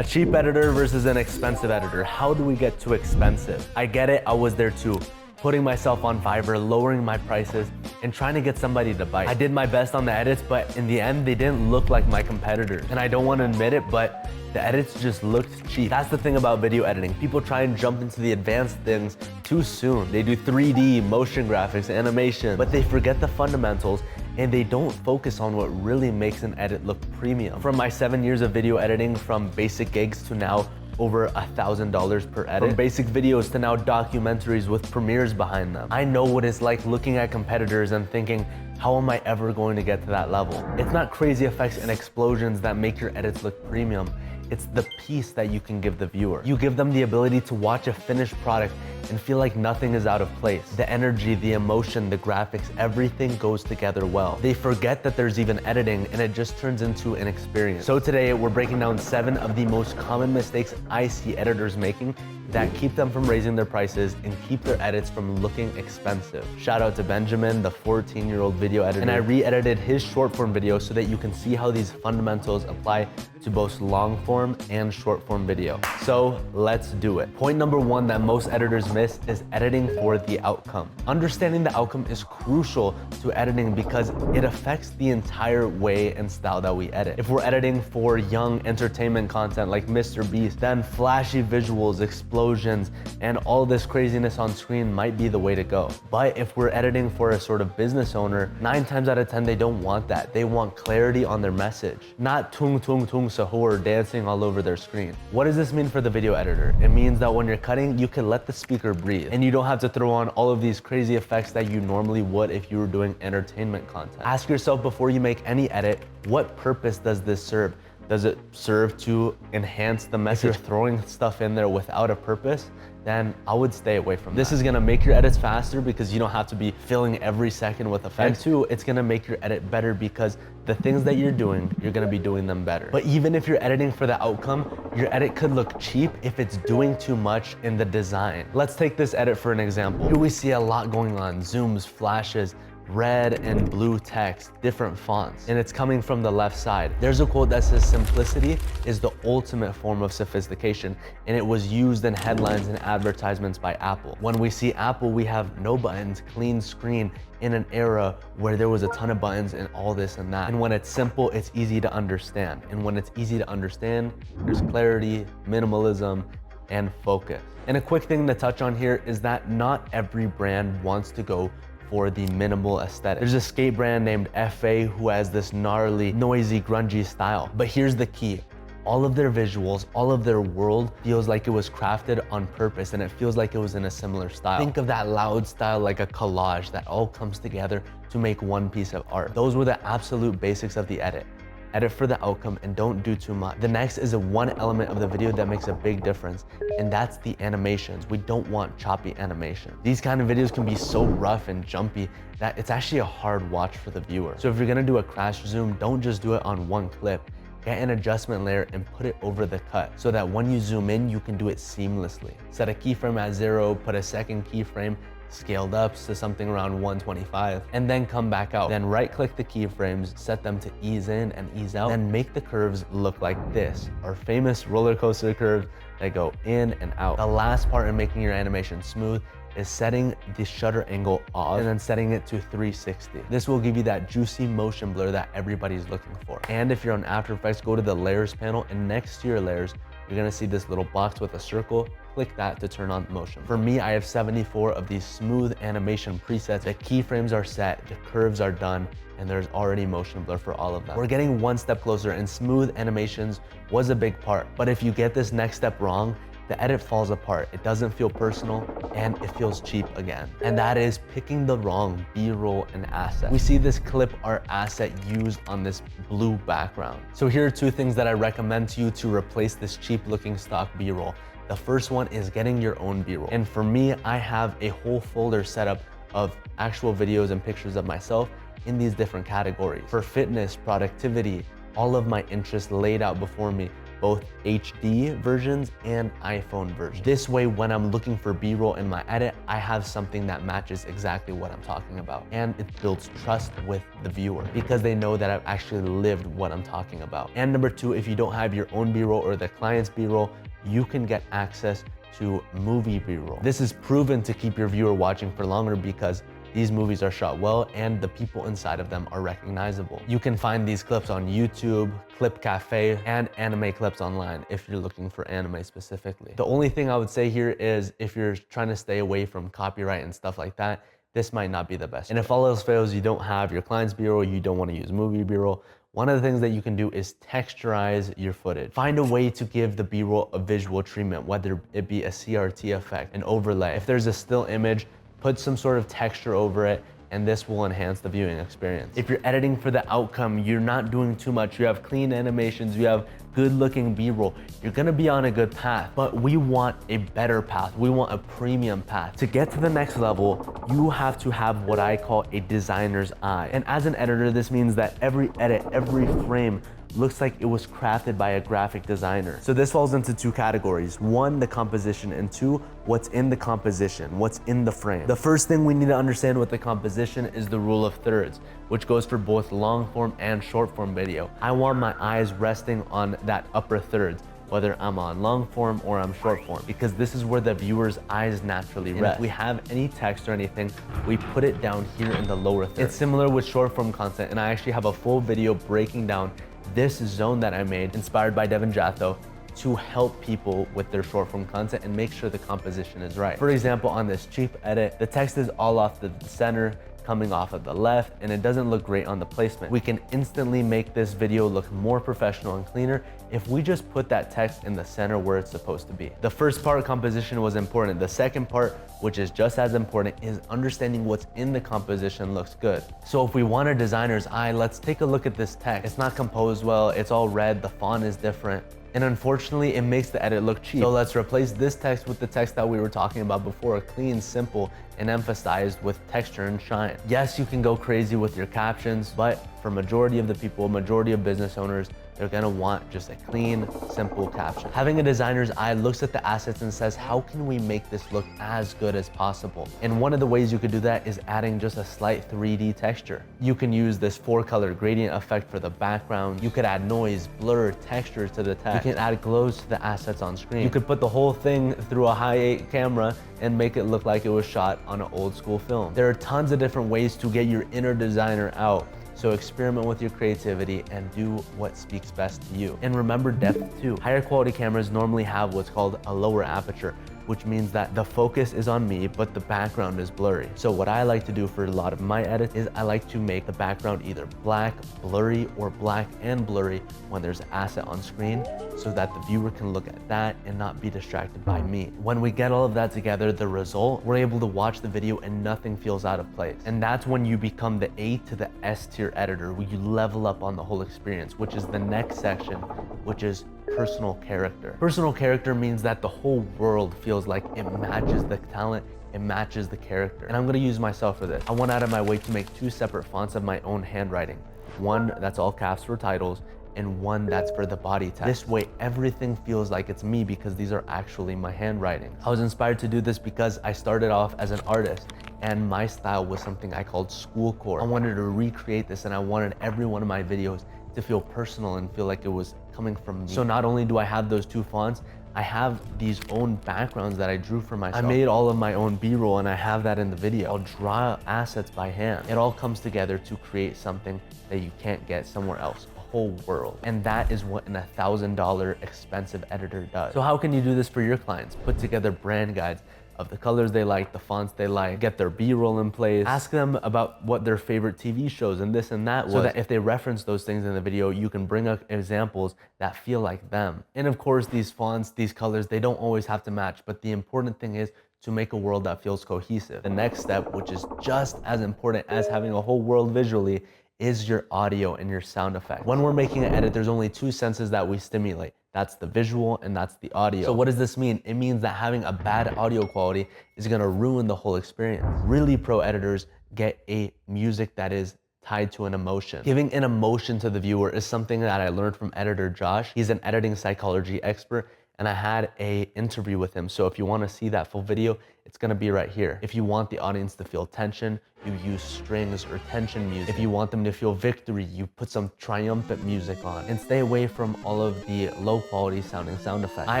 A cheap editor versus an expensive editor. How do we get too expensive? I get it, I was there too. Putting myself on Fiverr, lowering my prices, and trying to get somebody to bite. I did my best on the edits, but in the end, they didn't look like my competitors. And I don't want to admit it, but the edits just looked cheap. That's the thing about video editing. People try and jump into the advanced things too soon. They do 3D, motion graphics, animation, but they forget the fundamentals and they don't focus on what really makes an edit look premium. From my 7 years of video editing, from basic gigs to now over $1,000 per edit. From basic videos to now documentaries with premieres behind them. I know what it's like looking at competitors and thinking, how am I ever going to get to that level? It's not crazy effects and explosions that make your edits look premium. It's the peace that you can give the viewer. You give them the ability to watch a finished product and feel like nothing is out of place. The energy, the emotion, the graphics, everything goes together well. They forget that there's even editing and it just turns into an experience. So today we're breaking down 7 of the most common mistakes I see editors making that keep them from raising their prices and keep their edits from looking expensive. Shout out to Benjamin, the 14-year-old video editor. And I re-edited his short form video so that you can see how these fundamentals apply to both long form and short form video. So let's do it. Point number 1 that most editors miss is editing for the outcome. Understanding the outcome is crucial to editing because it affects the entire way and style that we edit. If we're editing for young entertainment content like Mr. Beast, then flashy visuals, explosions, and all this craziness on screen might be the way to go. But if we're editing for a sort of business owner, 9 times out of 10, they don't want that. They want clarity on their message, not tung tung tung sahur dancing all over their screen. What does this mean for the video editor? It means that when you're cutting, you can let the speaker breathe and you don't have to throw on all of these crazy effects that you normally would if you were doing entertainment content. Ask yourself before you make any edit, what purpose does this serve? Does it serve to enhance the message? If you're throwing stuff in there without a purpose, then I would stay away from that. This is gonna make your edits faster because you don't have to be filling every second with effects. And 2, it's gonna make your edit better because the things that you're doing, you're gonna be doing them better. But even if you're editing for the outcome, your edit could look cheap if it's doing too much in the design. Let's take this edit for an example. Here we see a lot going on, zooms, flashes, red and blue text, different fonts, and it's coming from the left side. There's a quote that says simplicity is the ultimate form of sophistication, and it was used in headlines and advertisements by Apple. When we see Apple, we have no buttons, clean screen in an era where there was a ton of buttons and all this and that. And when it's simple, it's easy to understand. And when it's easy to understand, there's clarity, minimalism, and focus. And a quick thing to touch on here is that not every brand wants to go for the minimal aesthetic. There's a skate brand named FA who has this gnarly, noisy, grungy style. But here's the key. All of their visuals, all of their world feels like it was crafted on purpose and it feels like it was in a similar style. Think of that loud style like a collage that all comes together to make one piece of art. Those were the absolute basics of the edit. Edit for the outcome and don't do too much. The next is one element of the video that makes a big difference, and that's the animations. We don't want choppy animation. These kind of videos can be so rough and jumpy that it's actually a hard watch for the viewer. So if you're gonna do a crash zoom, don't just do it on one clip. Get an adjustment layer and put it over the cut so that when you zoom in, you can do it seamlessly. Set a keyframe at 0, put a second keyframe, scaled up to something around 125, and then come back out. Then right click the keyframes, set them to ease in and ease out, and make the curves look like this, our famous roller coaster curves that go in and out. The last part in making your animation smooth is setting the shutter angle off and then setting it to 360. This will give you that juicy motion blur that everybody's looking for. And if you're on After Effects, go to the layers panel, and next to your layers, you're gonna see this little box with a circle. Click that to turn on motion. For me, I have 74 of these smooth animation presets. The keyframes are set, the curves are done, and there's already motion blur for all of them. We're getting one step closer, and smooth animations was a big part. But if you get this next step wrong, the edit falls apart. It doesn't feel personal and it feels cheap again. And that is picking the wrong B-roll and asset. We see this clip art asset used on this blue background. So here are 2 things that I recommend to you to replace this cheap looking stock B-roll. The first one is getting your own B-roll. And for me, I have a whole folder set up of actual videos and pictures of myself in these different categories. For fitness, productivity, all of my interests laid out before me both HD versions and iPhone versions. This way, when I'm looking for B-roll in my edit, I have something that matches exactly what I'm talking about. And it builds trust with the viewer because they know that I've actually lived what I'm talking about. And number two, if you don't have your own B-roll or the client's B-roll, you can get access to movie B-roll. This is proven to keep your viewer watching for longer because these movies are shot well and the people inside of them are recognizable. You can find these clips on YouTube, Clip Cafe, and anime clips online if you're looking for anime specifically. The only thing I would say here is if you're trying to stay away from copyright and stuff like that, this might not be the best. And if all else fails, you don't have your client's B-roll, you don't want to use movie B-roll, one of the things that you can do is texturize your footage. Find a way to give the B-roll a visual treatment, whether it be a CRT effect, an overlay. If there's a still image, put some sort of texture over it, and this will enhance the viewing experience. If you're editing for the outcome, you're not doing too much, you have clean animations, you have good looking B-roll, you're gonna be on a good path. But we want a better path. We want a premium path. To get to the next level, you have to have what I call a designer's eye. And as an editor, this means that every edit, every frame looks like it was crafted by a graphic designer. So this falls into two categories. One, the composition, and two, what's in the composition, what's in the frame. The first thing we need to understand with the composition is the rule of thirds, which goes for both long form and short form video. I want my eyes resting on that upper thirds, whether I'm on long form or I'm short form, because this is where the viewer's eyes naturally rest. If we have any text or anything, we put it down here in the lower third. It's similar with short form content, and I actually have a full video breaking down this zone that I made, inspired by Devin Jatho, to help people with their short form content and make sure the composition is right. For example, on this cheap edit, the text is all off the center, coming off of the left, and it doesn't look great on the placement. We can instantly make this video look more professional and cleaner if we just put that text in the center where it's supposed to be. The first part, composition, was important. The second part, which is just as important, is understanding what's in the composition looks good. So if we want a designer's eye, let's take a look at this text. It's not composed well, it's all red, the font is different, and unfortunately it makes the edit look cheap. So let's replace this text with the text that we were talking about before, clean, simple, and emphasized with texture and shine. Yes, you can go crazy with your captions, but for majority of the people, majority of business owners, they're gonna want just a clean, simple caption. Having a designer's eye looks at the assets and says, how can we make this look as good as possible? And one of the ways you could do that is adding just a slight 3D texture. You can use this 4-color gradient effect for the background. You could add noise, blur, texture to the text. You can add glows to the assets on screen. You could put the whole thing through a high-8 camera and make it look like it was shot on an old school film. There are tons of different ways to get your inner designer out. So experiment with your creativity and do what speaks best to you. And remember depth too. Higher quality cameras normally have what's called a lower aperture, which means that the focus is on me, but the background is blurry. So what I like to do for a lot of my edits is I like to make the background either black, blurry, or black and blurry when there's an asset on screen, so that the viewer can look at that and not be distracted by me. When we get all of that together, the result, we're able to watch the video and nothing feels out of place. And that's when you become the A to the S tier editor, where you level up on the whole experience, which is the next section, which is personal character. Personal character means that the whole world feels like it matches the talent, it matches the character. And I'm gonna use myself for this. I went out of my way to make 2 separate fonts of my own handwriting. One that's all caps for titles, and one that's for the body text. This way, everything feels like it's me because these are actually my handwriting. I was inspired to do this because I started off as an artist, and my style was something I called schoolcore. I wanted to recreate this, and I wanted every one of my videos to feel personal and feel like it was coming from me. So not only do I have those 2 fonts, I have these own backgrounds that I drew for myself. I made all of my own B-roll, and I have that in the video. I'll draw assets by hand. It all comes together to create something that you can't get somewhere else. Whole world. And that is what an $1,000 expensive editor does. So how can you do this for your clients? Put together brand guides of the colors they like, the fonts they like, get their B-roll in place, ask them about what their favorite TV shows and this and that was, so that if they reference those things in the video, you can bring up examples that feel like them. And of course, these fonts, these colors, they don't always have to match, but the important thing is to make a world that feels cohesive. The next step, which is just as important as having a whole world visually, is your audio and your sound effects. When we're making an edit, there's only 2 senses that we stimulate. That's the visual and that's the audio. So what does this mean? It means that having a bad audio quality is gonna ruin the whole experience. Really pro editors get a music that is tied to an emotion. Giving an emotion to the viewer is something that I learned from editor Josh. He's an editing psychology expert, and I had an interview with him. So if you want to see that full video, it's going to be right here. If you want the audience to feel tension, you use strings or tension music. If you want them to feel victory, you put some triumphant music on, and stay away from all of the low quality sounding sound effects. I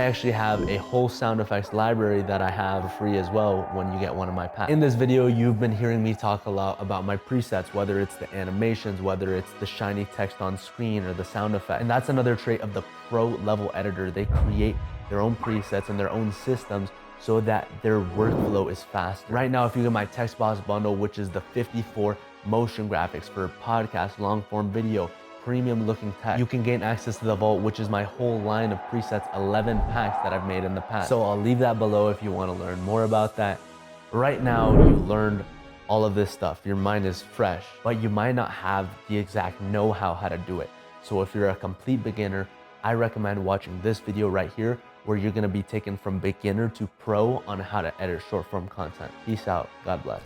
actually have a whole sound effects library that I have free as well when you get one of my packs. In this video, you've been hearing me talk a lot about my presets, whether it's the animations, whether it's the shiny text on screen or the sound effect. And that's another trait of the pro level editor. They create their own presets and their own systems so that their workflow is faster. Right now, if you get my text box bundle, which is the 54 motion graphics for podcast, long form video, premium looking text, you can gain access to the vault, which is my whole line of presets, 11 packs that I've made in the past. So I'll leave that below if you want to learn more about that. Right now, you learned all of this stuff. Your mind is fresh, but you might not have the exact know-how how to do it. So if you're a complete beginner, I recommend watching this video right here, where you're gonna be taken from beginner to pro on how to edit short form content. Peace out. God bless.